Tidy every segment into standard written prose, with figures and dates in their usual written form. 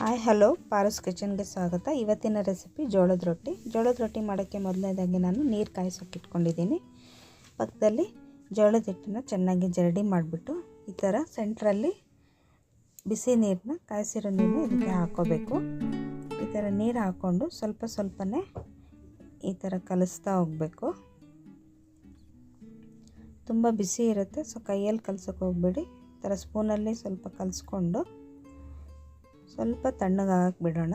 Hi hello Paras ಕಿಚನ್ಗೆ ಸ್ವಾಗತ. ಇವತ್ತಿನ recipe ಜೋಳದ ರೊಟ್ಟಿ. ಜೋಳದ ರೊಟ್ಟಿ ಮಾಡೋಕ್ಕೆ ಮೊದಲನೇದಾಗಿ ನಾನು ನೀರು ಕಾಯಿಸೋಕೆ ಇಟ್ಕೊಂಡಿದ್ದೀನಿ. ಪಕ್ಕದಲ್ಲಿ ಜೋಳದ ಹಿಟ್ಟನ್ನು ಚೆನ್ನಾಗಿ ಜರಡಿ ಮಾಡಿಬಿಟ್ಟು ಈ ಥರ ಸೆಂಟ್ರಲ್ಲಿ ಬಿಸಿ ನೀರನ್ನ, ಕಾಯಿಸಿರೋ ನೀರನ್ನ ಇದಕ್ಕೆ ಹಾಕ್ಕೋಬೇಕು. ಈ ಥರ ನೀರು ಹಾಕ್ಕೊಂಡು ಸ್ವಲ್ಪ ಸ್ವಲ್ಪನೇ ಈ ಥರ ಕಲಿಸ್ತಾ ಹೋಗಬೇಕು. ತುಂಬ ಬಿಸಿ ಇರುತ್ತೆ, ಸೊ ಕೈಯಲ್ಲಿ ಕಲಸೋಕೆ ಹೋಗಬೇಡಿ. ಈ ಥರ ಸ್ಪೂನಲ್ಲಿ ಸ್ವಲ್ಪ ಕಲಿಸ್ಕೊಂಡು ಸ್ವಲ್ಪ ತಣ್ಣಗೆ ಬಿಡೋಣ.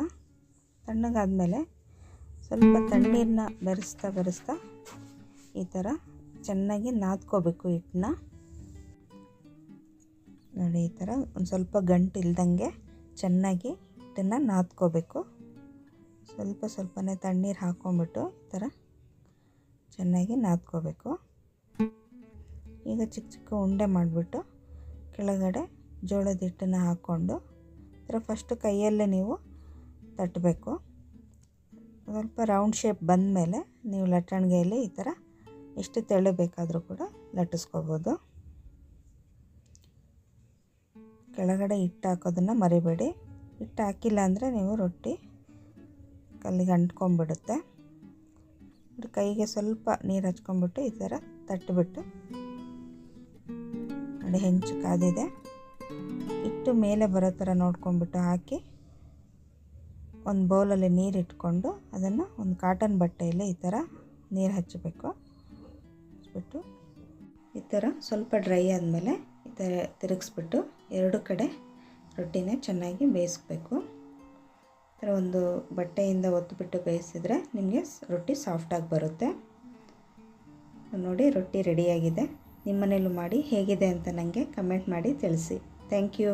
ತಣ್ಣಗಾದಮೇಲೆ ಸ್ವಲ್ಪ ತಣ್ಣೀರನ್ನ ಬೆರೆಸ್ತಾ ಈ ಥರ ಚೆನ್ನಾಗಿ ನಾದ್ಕೋಬೇಕು ಹಿಟ್ಟನ್ನ. ನೋಡಿ, ಈ ಥರ ಒಂದು ಸ್ವಲ್ಪ ಗಂಟು ಇಲ್ದಂಗೆ ಚೆನ್ನಾಗಿ ಹಿಟ್ಟನ್ನು ನಾದ್ಕೋಬೇಕು. ಸ್ವಲ್ಪನೇ ತಣ್ಣೀರು ಹಾಕ್ಕೊಂಬಿಟ್ಟು ಈ ಥರ ಚೆನ್ನಾಗಿ ನಾದ್ಕೋಬೇಕು. ಈಗ ಚಿಕ್ಕ ಚಿಕ್ಕ ಉಂಡೆ ಮಾಡಿಬಿಟ್ಟು ಕೆಳಗಡೆ ಜೋಳದ ಹಿಟ್ಟನ್ನು ಹಾಕ್ಕೊಂಡು ಈ ಥರ ಫಸ್ಟು ಕೈಯಲ್ಲೇ ನೀವು ತಟ್ಟಬೇಕು. ಸ್ವಲ್ಪ ರೌಂಡ್ ಶೇಪ್ ಬಂದಮೇಲೆ ನೀವು ಲಟ್ಟಣಿಗೆಯಲ್ಲಿ ಈ ಥರ ಎಷ್ಟು ತೆಳು ಬೇಕಾದರೂ ಕೂಡ ಲಟ್ಟಿಸ್ಕೋಬೋದು. ಕೆಳಗಡೆ ಹಿಟ್ಟು ಹಾಕೋದನ್ನು ಮರಿಬೇಡಿ. ಹಿಟ್ಟು ಹಾಕಿಲ್ಲ ಅಂದರೆ ನೀವು ರೊಟ್ಟಿ ಕಲ್ಲಿಗೆ ಅಂಟ್ಕೊಂಡ್ಬಿಡುತ್ತೆ. ಕೈಗೆ ಸ್ವಲ್ಪ ನೀರು ಹಚ್ಕೊಂಡ್ಬಿಟ್ಟು ಈ ಥರ ತಟ್ಟಿಬಿಟ್ಟು ನೋಡಿ, ಹೆಂಚು ಕಾದಿದೆ. ಹಿಟ್ಟು ಮೇಲೆ ಬರೋ ಥರ ನೋಡ್ಕೊಂಡ್ಬಿಟ್ಟು ಹಾಕಿ ಒಂದು ಬೌಲಲ್ಲಿ ನೀರು ಇಟ್ಕೊಂಡು ಅದನ್ನು ಒಂದು ಕಾಟನ್ ಬಟ್ಟೆಯಲ್ಲಿ ಈ ಥರ ನೀರು ಹಚ್ಚಬೇಕು. ಹಚ್ಬಿಟ್ಟು ಈ ಥರ ಸ್ವಲ್ಪ ಡ್ರೈ ಆದಮೇಲೆ ಈ ಥರ ತಿರುಗಿಸ್ಬಿಟ್ಟು ಎರಡು ಕಡೆ ರೊಟ್ಟಿನ ಚೆನ್ನಾಗಿ ಬೇಯಿಸ್ಬೇಕು. ಈ ಥರ ಒಂದು ಬಟ್ಟೆಯಿಂದ ಒತ್ತಿಬಿಟ್ಟು ಬೇಯಿಸಿದರೆ ನಿಮಗೆ ರೊಟ್ಟಿ ಸಾಫ್ಟಾಗಿ ಬರುತ್ತೆ. ನೋಡಿ, ರೊಟ್ಟಿ ರೆಡಿಯಾಗಿದೆ. ನಿಮ್ಮ ಮನೇಲೂ ಮಾಡಿ ಹೇಗಿದೆ ಅಂತ ನನಗೆ ಕಮೆಂಟ್ ಮಾಡಿ ತಿಳಿಸಿ. Thank you.